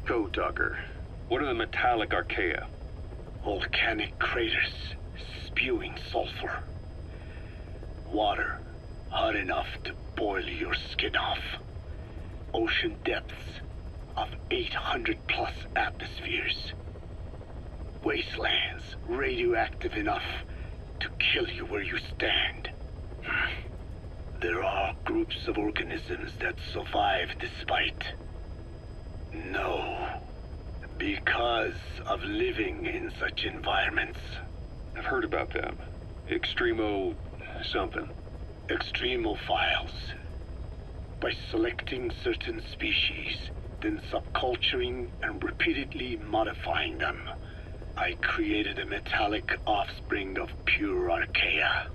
Code Talker, what are the metallic Archaea? Volcanic craters spewing sulfur. Water hot enough to boil your skin off. Ocean depths of 800 plus atmospheres. Wastelands radioactive enough to kill you where you stand. There are groups of organisms that survive despite. No. Because of living in such environments. I've heard about them. Extremo... something. Extremophiles. By selecting certain species, then subculturing and repeatedly modifying them, I created a metallic offspring of pure Archaea.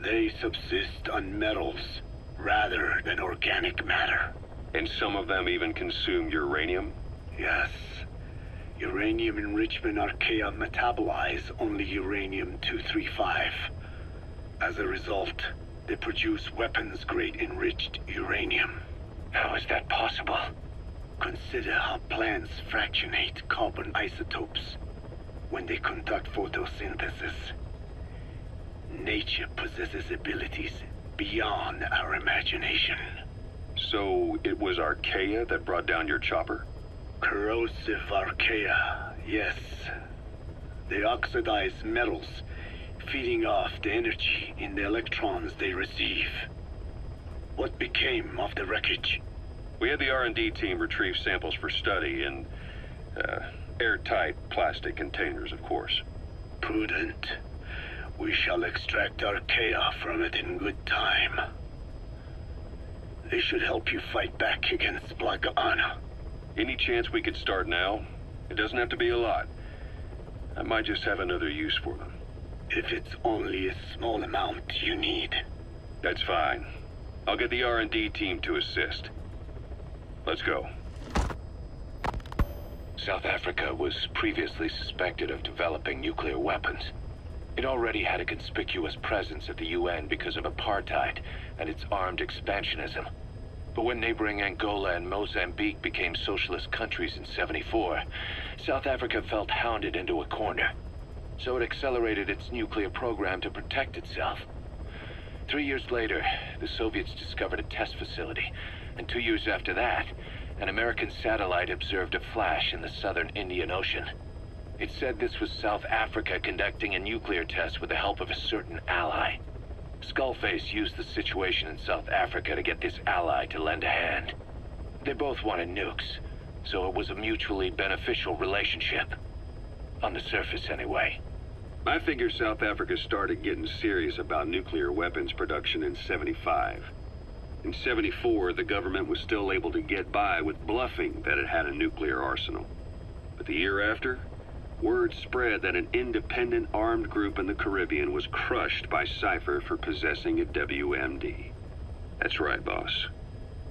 They subsist on metals rather than organic matter. And some of them even consume uranium? Yes. Uranium enrichment Archaea metabolize only uranium-235. As a result, they produce weapons-grade enriched uranium. How is that possible? Consider how plants fractionate carbon isotopes when they conduct photosynthesis. Nature possesses abilities beyond our imagination. So it was Archaea that brought down your chopper? Corrosive Archaea, yes. They oxidize metals, feeding off the energy in the electrons they receive. What became of the wreckage? We had the R&D team retrieve samples for study in airtight plastic containers, of course. Prudent. We shall extract Archaea from it in good time. They should help you fight back against Blagana. Any chance we could start now? It doesn't have to be a lot. I might just have another use for them. If it's only a small amount you need. That's fine. I'll get the R&D team to assist. Let's go. South Africa was previously suspected of developing nuclear weapons. It already had a conspicuous presence at the UN because of apartheid and its armed expansionism. But when neighboring Angola and Mozambique became socialist countries in '74, South Africa felt hounded into a corner. So it accelerated its nuclear program to protect itself. 3 years later, the Soviets discovered a test facility, and 2 years after that, an American satellite observed a flash in the southern Indian Ocean. It said this was South Africa conducting a nuclear test with the help of a certain ally. Skullface used the situation in South Africa to get this ally to lend a hand. They both wanted nukes, so it was a mutually beneficial relationship. On the surface, anyway. I figure South Africa started getting serious about nuclear weapons production in '75. In '74, the government was still able to get by with bluffing that it had a nuclear arsenal. But the year after, word spread that an independent armed group in the Caribbean was crushed by Cypher for possessing a WMD. That's right, boss.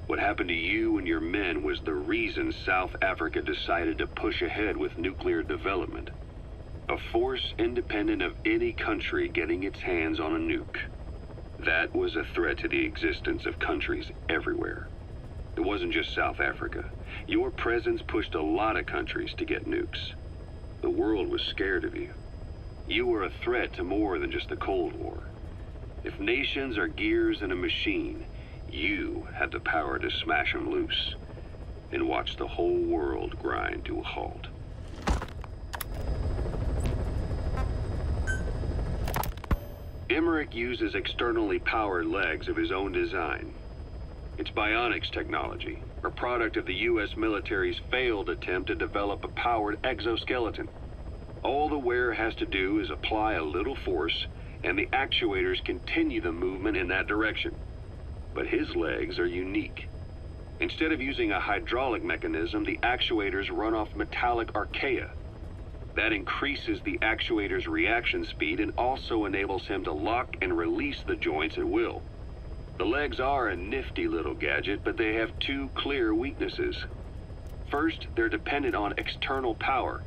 What happened to you and your men was the reason South Africa decided to push ahead with nuclear development. A force independent of any country getting its hands on a nuke. That was a threat to the existence of countries everywhere. It wasn't just South Africa. Your presence pushed a lot of countries to get nukes. The world was scared of you. You were a threat to more than just the Cold War. If nations are gears in a machine, you had the power to smash them loose and watch the whole world grind to a halt. Emmerich uses externally powered legs of his own design. It's bionics technology, a product of the U.S. military's failed attempt to develop a powered exoskeleton. All the wearer has to do is apply a little force, and the actuators continue the movement in that direction. But his legs are unique. Instead of using a hydraulic mechanism, the actuators run off metallic Archaea. That increases the actuator's reaction speed and also enables him to lock and release the joints at will. The legs are a nifty little gadget, but they have two clear weaknesses. First, they're dependent on external power,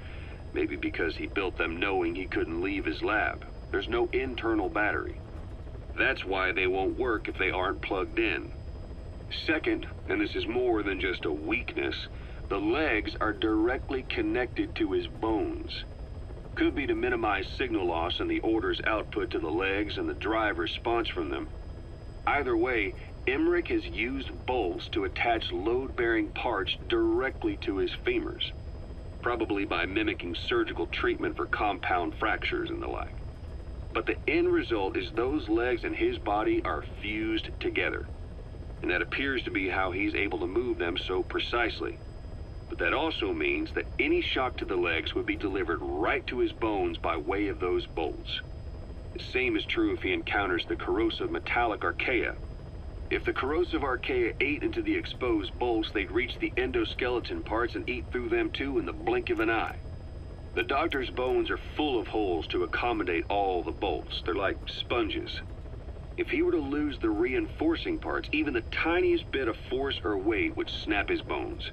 maybe because he built them knowing he couldn't leave his lab. There's no internal battery. That's why they won't work if they aren't plugged in. Second, and this is more than just a weakness, The legs are directly connected to his bones. Could be to minimize signal loss and the orders output to the legs and the drive response from them. Either way, Emmerich has used bolts to attach load-bearing parts directly to his femurs, probably by mimicking surgical treatment for compound fractures and the like. But the end result is those legs and his body are fused together, and that appears to be how he's able to move them so precisely. But that also means that any shock to the legs would be delivered right to his bones by way of those bolts. The same is true if he encounters the corrosive metallic Archaea. If the corrosive Archaea ate into the exposed bolts, they'd reach the endoskeleton parts and eat through them too in the blink of an eye. The doctor's bones are full of holes to accommodate all the bolts. They're like sponges. If he were to lose the reinforcing parts, even the tiniest bit of force or weight would snap his bones.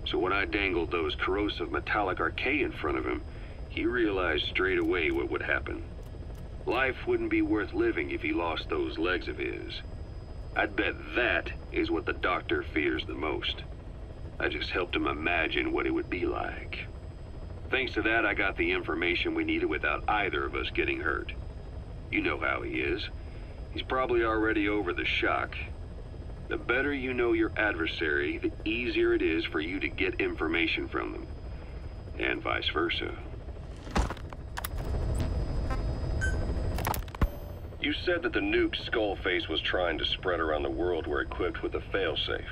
So when I dangled those corrosive metallic Archaea in front of him, he realized straight away what would happen. Life wouldn't be worth living if he lost those legs of his. I'd bet that is what the doctor fears the most. I just helped him imagine what it would be like. Thanks to that, I got the information we needed without either of us getting hurt. You know how he is. He's probably already over the shock. The better you know your adversary, the easier it is for you to get information from them. And vice versa. You said that the nuke Skullface was trying to spread around the world were equipped with a failsafe.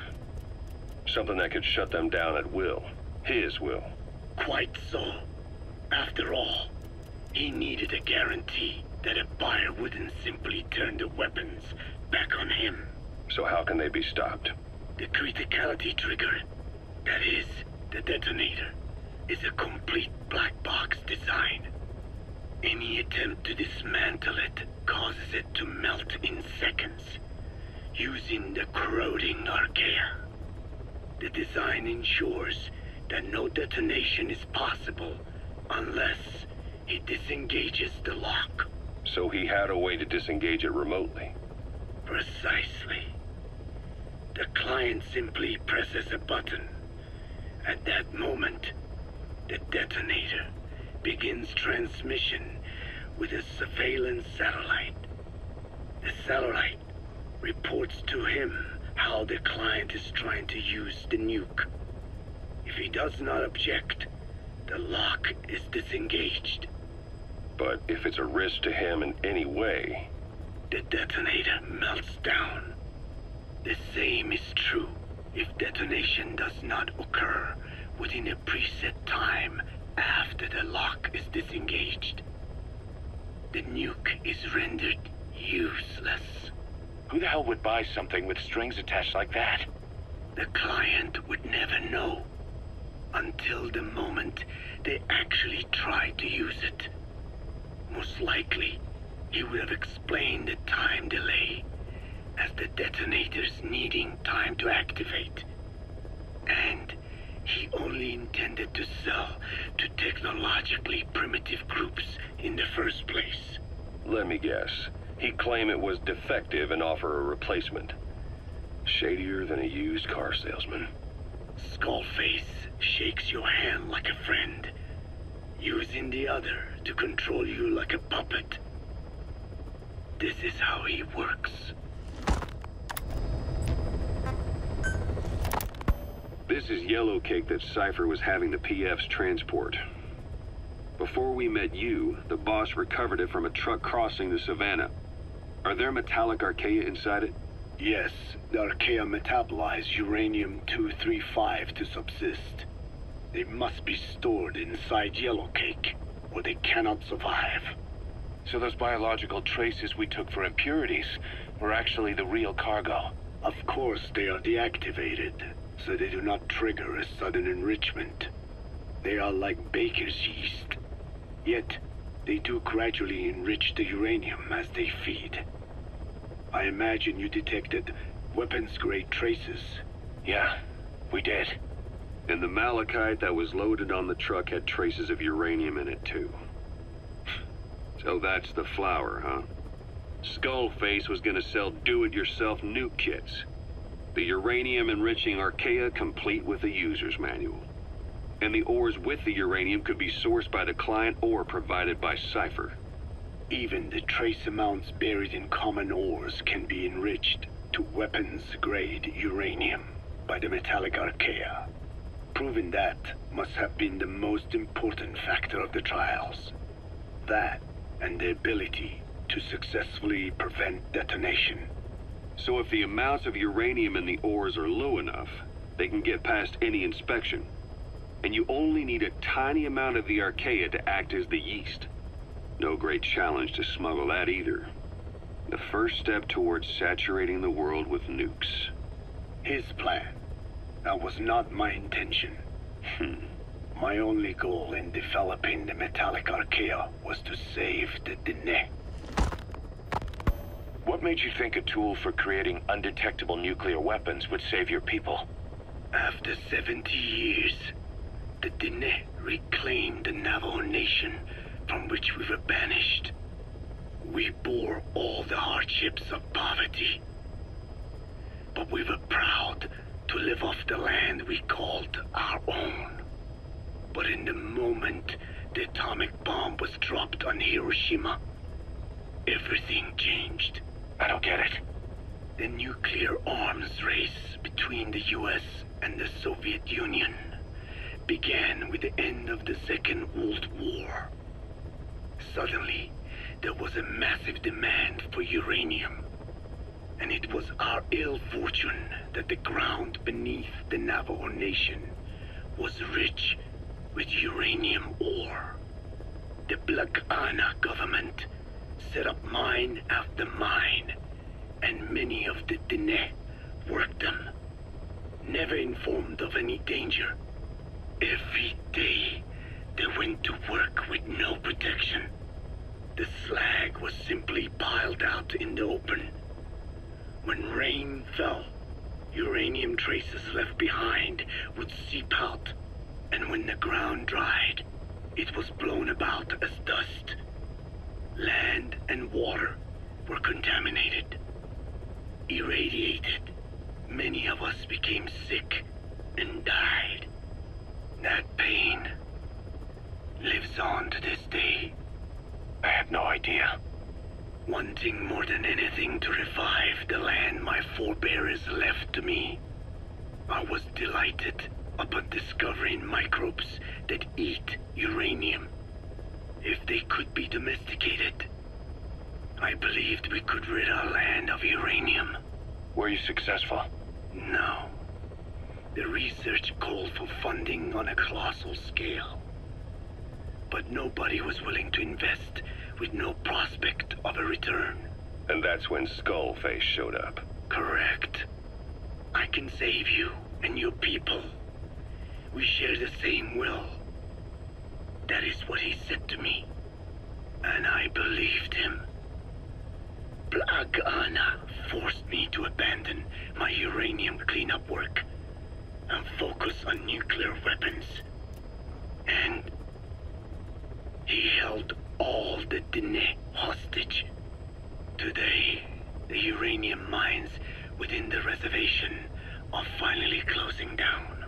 Something that could shut them down at will. His will. Quite so. After all, he needed a guarantee that a buyer wouldn't simply turn the weapons back on him. So how can they be stopped? The criticality trigger, that is, the detonator, is a complete black box design. Any attempt to dismantle it causes it to melt in seconds, using the corroding Archaea. The design ensures that no detonation is possible unless he disengages the lock. So he had a way to disengage it remotely. Precisely. The client simply presses a button. At that moment, the detonator begins transmission with a surveillance satellite. The satellite reports to him how the client is trying to use the nuke. If he does not object, the lock is disengaged. But if it's a risk to him in any way... The detonator melts down. The same is true if detonation does not occur within a preset time after the lock is disengaged. The nuke is rendered useless. Who the hell would buy something with strings attached like that? The client would never know until the moment they actually tried to use it. Most likely, he would have explained the time delay as the detonators needing time to activate. And he only intended to sell to technologically primitive groups in the first place. Let me guess. He'd claim it was defective and offer a replacement. Shadier than a used car salesman. Skullface shakes your hand like a friend, using the other to control you like a puppet. This is how he works. This is yellow cake that Cypher was having the PFs transport. Before we met you, the boss recovered it from a truck crossing the savannah. Are there metallic Archaea inside it? Yes, the Archaea metabolize uranium-235 to subsist. They must be stored inside yellow cake, or they cannot survive. So those biological traces we took for impurities were actually the real cargo. Of course they are deactivated, so they do not trigger a sudden enrichment. They are like baker's yeast. Yet, they do gradually enrich the uranium as they feed. I imagine you detected weapons-grade traces. Yeah, we did. And the malachite that was loaded on the truck had traces of uranium in it too. So that's the flower, huh? Skullface was gonna sell do-it-yourself nuke kits. The uranium enriching Archaea complete with a user's manual. And the ores with the uranium could be sourced by the client or provided by Cypher. Even the trace amounts buried in common ores can be enriched to weapons-grade uranium by the metallic Archaea. Proving that must have been the most important factor of the trials. That and the ability to successfully prevent detonation. So if the amounts of uranium in the ores are low enough, they can get past any inspection. And you only need a tiny amount of the Archaea to act as the yeast. No great challenge to smuggle that either. The first step towards saturating the world with nukes. His plan. That was not my intention. My only goal in developing the metallic Archaea was to save the Dene. What made you think a tool for creating undetectable nuclear weapons would save your people? After 70 years, the Dene reclaimed the Navajo nation from which we were banished. We bore all the hardships of poverty, but we were proud to live off the land we called our own. But in the moment the atomic bomb was dropped on Hiroshima, everything changed. I don't get it. The nuclear arms race between the US and the Soviet Union began with the end of the Second World War. Suddenly, there was a massive demand for uranium. And it was our ill fortune that the ground beneath the Navajo Nation was rich with uranium ore. The Black Ana government set up mine after mine, and many of the Dene worked them, never informed of any danger. Every day, they went to work with no protection. The slag was simply piled out in the open. When rain fell, uranium traces left behind would seep out, and when the ground dried, it was blown about as dust. Land and water were contaminated, irradiated. Many of us became sick and died. That pain lives on to this day. I had no idea. Wanting more than anything to revive the land my forebears left to me, I was delighted upon discovering microbes that eat uranium. If they could be domesticated, I believed we could rid our land of uranium. Were you successful? No. The research called for funding on a colossal scale. But nobody was willing to invest with no prospect of a return. And that's when Skullface showed up. Correct. I can save you and your people. We share the same will. That is what he said to me. And I believed him. Black Ana forced me to abandon my uranium cleanup work and focus on nuclear weapons. And he held all the Dene hostage. Today, the uranium mines within the reservation are finally closing down.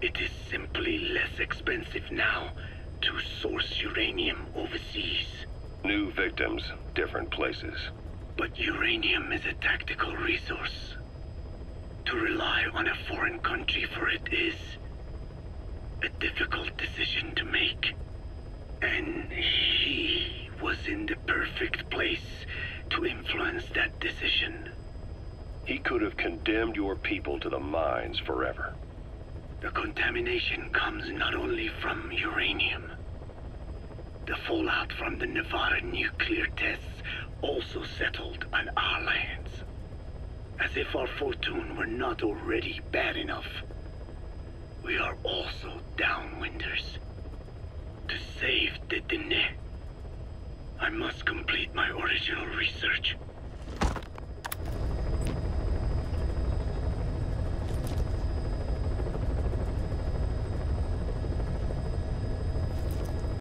It is simply less expensive now to source uranium overseas. New victims, different places. But uranium is a tactical resource. To rely on a foreign country for it is a difficult decision to make. And he was in the perfect place to influence that decision. He could have condemned your people to the mines forever. The contamination comes not only from uranium. The fallout from the Nevada nuclear tests also settled on our lands. As if our fortune were not already bad enough, we are also downwinders. To save the Dene, I must complete my original research.